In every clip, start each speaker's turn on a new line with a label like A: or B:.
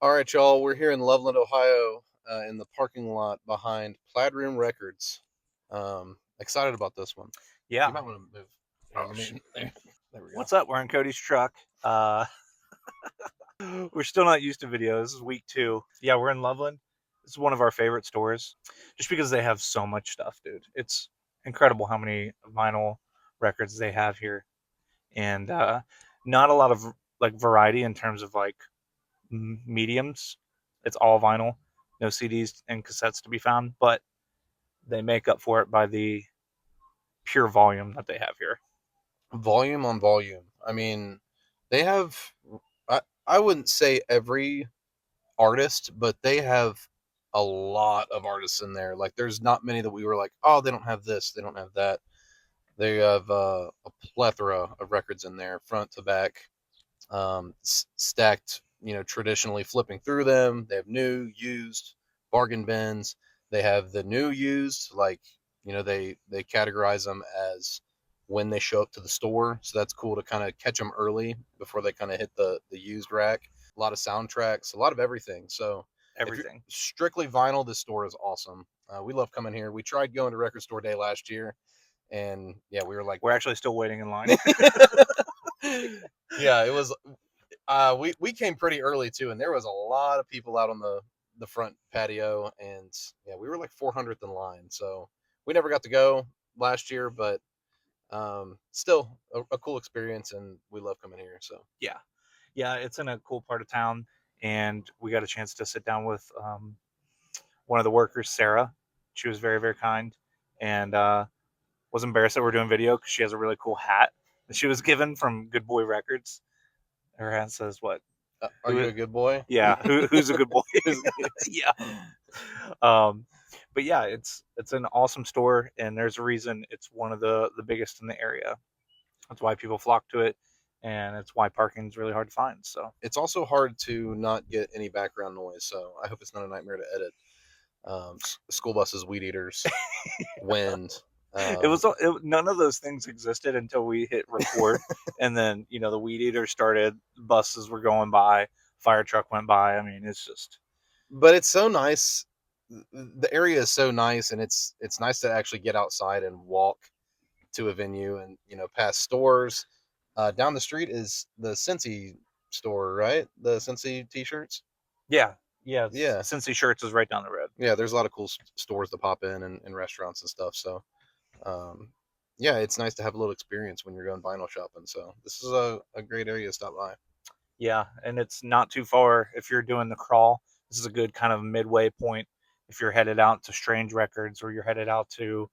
A: All right, y'all. We're here in Loveland, Ohio, in the parking lot behind Plaid Room Records. Excited about this one.
B: Yeah.
A: You might want to move.
B: Oh, shoot.
A: There we go.
B: What's up? We're in Cody's truck. We're still not used to videos. This is week 2. Yeah, we're in Loveland. It's one of our favorite stores just because they have so much stuff, dude. It's incredible how many vinyl records they have here. And not a lot of like variety in terms of like mediums. It's all vinyl, no CDs and cassettes to be found, but they make up for it by the pure volume that they have here.
A: Volume on volume. I mean, they have. I wouldn't say every artist, but they have a lot of artists in there. Like, there's not many that we were like, oh, they don't have this, they don't have that. They have a plethora of records in there, front to back, stacked, traditionally flipping through them. They have new, used, bargain bins. They have the new used, like, they categorize them as when they show up to the store. So that's cool to kind of catch them early before they kind of hit the used rack. A lot of soundtracks, a lot of everything. So if you're
B: Everything.
A: strictly vinyl, this store is awesome. We love coming here. We tried going to Record Store Day last year, and yeah, we were like,
B: We're actually still waiting in line.
A: yeah, it was. We came pretty early too, and there was a lot of people out on the front patio, and yeah, we were like 400th in line. So we never got to go last year, but still a cool experience, and we love coming here. So
B: Yeah, it's in a cool part of town, and we got a chance to sit down with one of the workers, Sarah. She was very, very kind, and was embarrassed that we're doing video because she has a really cool hat that she was given from Good Boy Records. Her hat says what?
A: are you a good boy?
B: Yeah, who's a good boy? Yeah. Um, but yeah, it's an awesome store, and there's a reason it's one of the biggest in the area. That's why people flock to it, and it's why parking is really hard to find. So
A: It's also hard to not get any background noise. So I hope it's not a nightmare to edit. School buses, weed eaters, wind.
B: it was none of those things existed until we hit record, and then the weed eater started, buses were going by, fire truck went by. I mean, it's just
A: But it's so nice. The area is so nice, and it's nice to actually get outside and walk to a venue, and past stores. Down the street is the Cincy store, right? The Cincy t-shirts.
B: yeah,
A: Yeah,
B: Cincy Shirts is right down the road.
A: yeah. There's a lot of cool stores to pop in, and restaurants and stuff. So, um, yeah, it's nice to have a little experience when you're going vinyl shopping. So this is a great area to stop by.
B: Yeah, and it's not too far if you're doing the crawl. This is a good kind of midway point if you're headed out to Strange Records, or you're headed out to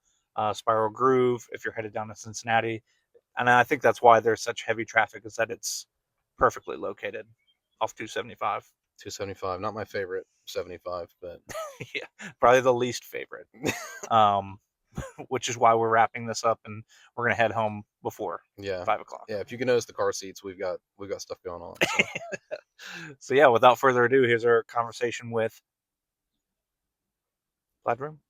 B: Spiral Groove, if you're headed down to Cincinnati. And I think that's why there's such heavy traffic, is that it's perfectly located off 275.
A: 275, not my favorite 75, but
B: Yeah, probably the least favorite. Um, which is why we're wrapping this up, and we're gonna head home before
A: yeah,
B: 5 o'clock.
A: yeah. If you can notice the car seats, we've got stuff going on. So.
B: So yeah, without further ado, here's our conversation with Plaid Room.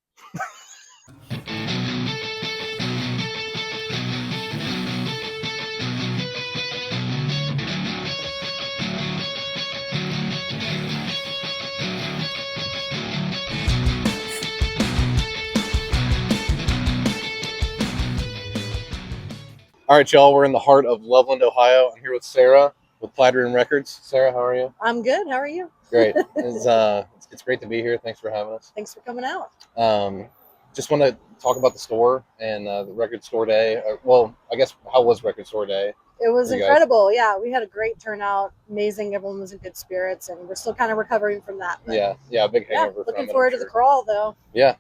A: All right, y'all. We're in the heart of Loveland, Ohio. I'm here with Sarah with Plaid Room Records. Sarah, how are you?
C: I'm good. How are you?
A: Great. It's great to be here. Thanks for having us.
C: Thanks for coming out.
A: Just want to talk about the store and the Record Store Day. Well, I guess, how was Record Store Day?
C: It was
A: for you guys?
C: incredible. Yeah, we had a great turnout. Amazing. Everyone was in good spirits, and we're still kind of recovering from that. But
A: Yeah, big
C: yeah,
A: hangover.
C: looking
A: from it,
C: forward
A: I'm
C: to the
A: sure.
C: crawl, though.
A: Yeah.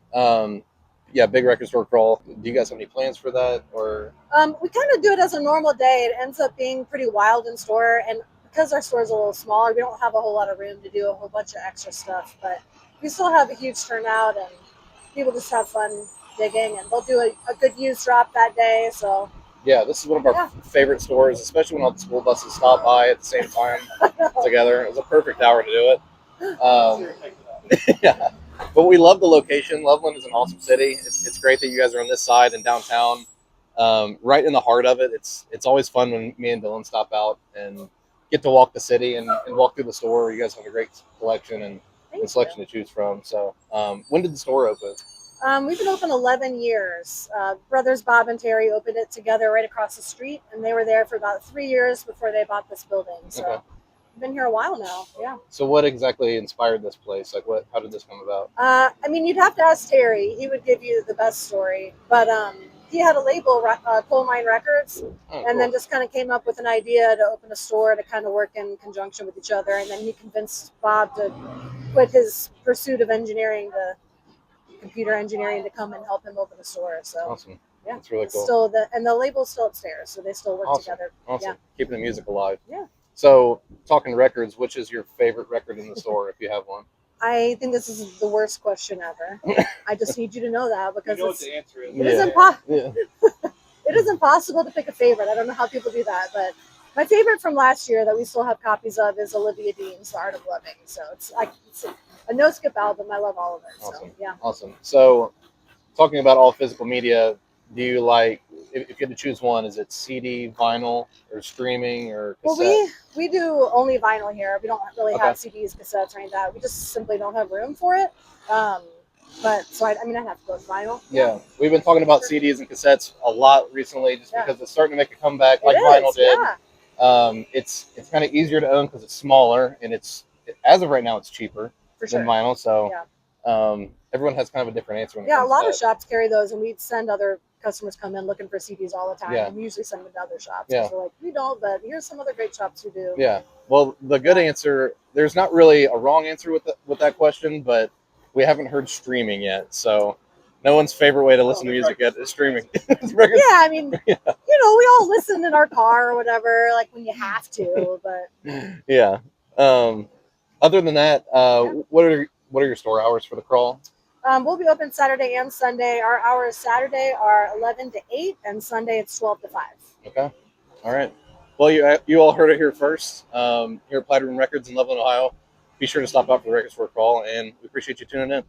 A: Yeah, big Record Store crawl. Do you guys have any plans for that, or?
C: We kind of do it as a normal day. It ends up being pretty wild in store, and because our store is a little smaller, we don't have a whole lot of room to do a whole bunch of extra stuff. But we still have a huge turnout, and people just have fun digging, and they'll do a good used drop that day. So
A: Yeah, this is one of our favorite stores, especially when all the school buses stop by at the same time together. It was a perfect hour to do it. Yeah, but we love the location. Loveland is an awesome city. It's great that you guys are on this side and downtown, right in the heart of it. It's always fun when me and Dylan stop out and get to walk the city and walk through the store. You guys have a great collection and
C: Thank
A: selection
C: you.
A: to choose from. So, when did the store open?
C: We've been open 11 years. Brothers Bob and Terry opened it together right across the street, and they were there for about 3 years before they bought this building. So
A: Okay.
C: we've been here a while now. Yeah.
A: So, what exactly inspired this place? Like, what? How did this come about?
C: I mean, you'd have to ask Terry. He would give you the best story. But he had a label, Coal Mine Records,
A: Oh,
C: and
A: cool.
C: then just kind of came up with an idea to open a store to kind of work in conjunction with each other. And then he convinced Bob to quit his pursuit of engineering, to computer engineering, to come and help him open a store. So
A: Awesome.
C: yeah,
A: That's really
C: it's
A: cool.
C: still the label's still upstairs, so they still work
A: Awesome.
C: together.
A: Awesome.
C: Yeah.
A: Keeping the music alive.
C: Yeah.
A: So, talking records, which is your favorite record in the store, if you have one?
C: I think this is the worst question ever. I just need you to know that, because
B: what the answer is.
C: it is
A: Yeah.
C: it is impossible to pick a favorite. I don't know how people do that, but my favorite from last year that we still have copies of is Olivia Dean's "The Art of Loving." So it's a no skip album. I love all of it.
A: Awesome.
C: So yeah.
A: Awesome. So, talking about all physical media, do you like, if you had to choose one, is it CD, vinyl, or streaming, or
C: Well,
A: cassette?
C: we do only vinyl here. We don't really
A: Okay.
C: have CDs, cassettes, or any of that. We just simply don't have room for it. But so I mean, I'd have to go with vinyl.
A: Yeah, we've been talking about CDs and cassettes a lot recently, just
C: Yeah.
A: because it's starting to make a comeback, like
C: It
A: vinyl
C: is,
A: did.
C: yeah,
A: It's kind of easier to own because it's smaller, and as of right now, it's cheaper
C: for
A: than
C: sure.
A: vinyl. So,
C: Yeah.
A: everyone has kind of a different answer when it
C: Yeah, a
A: comes to
C: lot of
A: that.
C: shops carry those, and we'd send other customers come in looking for CDs all the time.
A: Yeah.
C: And we usually send them to other shops.
A: Yeah.
C: Because we're like, we don't, but here's some other great shops who do.
A: Yeah. Well, the good answer, there's not really a wrong answer with that question, but we haven't heard streaming yet. So, no one's favorite way to listen to music yet is streaming. Records.
C: Yeah, I mean, we all listen in our car or whatever, like when you have to. But
A: Yeah. Other than that, what are your store hours for the crawl?
C: we'll be open Saturday and Sunday. Our hours Saturday are 11 to 8, and Sunday it's 12 to 5.
A: Okay. All right. Well, you all heard it here first. Here at Plaid Room Records in Loveland, Ohio. Be sure to stop out for the Record Store crawl, and we appreciate you tuning in.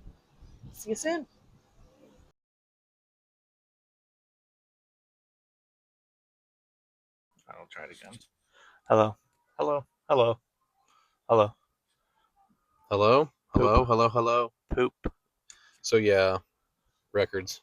C: See you soon.
B: I'll try it again. Hello. Hello. Hello. Hello.
A: Hello?
B: Poop.
A: Hello? Hello? Hello?
B: Poop.
A: So, yeah, records.